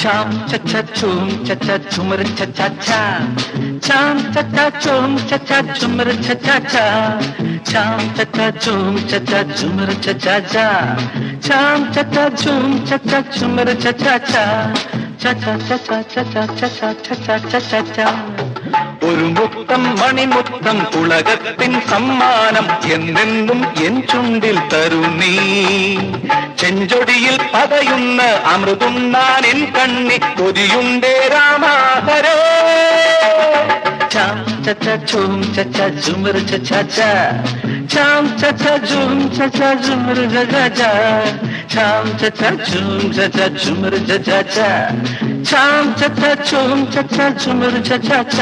Cham cha cha chum cha cha chumar cha cha cha. Cham cha cha chum cha cha chumar cha cha cha. Cham cha cha chum cha cha chumar cha cha cha. Cham cha cha chum cha cha chumar cha cha cha. Cha cha cha cha cha cha cha cha cha cha cha cha. ഒരു മുത്തം മണിമുത്തം ഉലകത്തിൻ സമ്മാനം എന്നെന്നും N ചുണ്ടിൽ തരും നീ ചെഞ്ചൊടിയിൽ പതയുന്ന അമൃതുണ്ണാൻ എൻ കണ്ണി കൊതിയുണ്ടേ രാമാഹരേ ചാം ചച്ച ചൂം ചച്ച ജുമർ ചച്ച ചാം ചച്ച ജൂം ചച്ച ജുമർ ചച്ച ചാം ചച്ച ചൂം ചച്ച ജുമർ ചച്ച ചാം ചച്ച ചൂം ചച്ച ജുമർ ചച്ച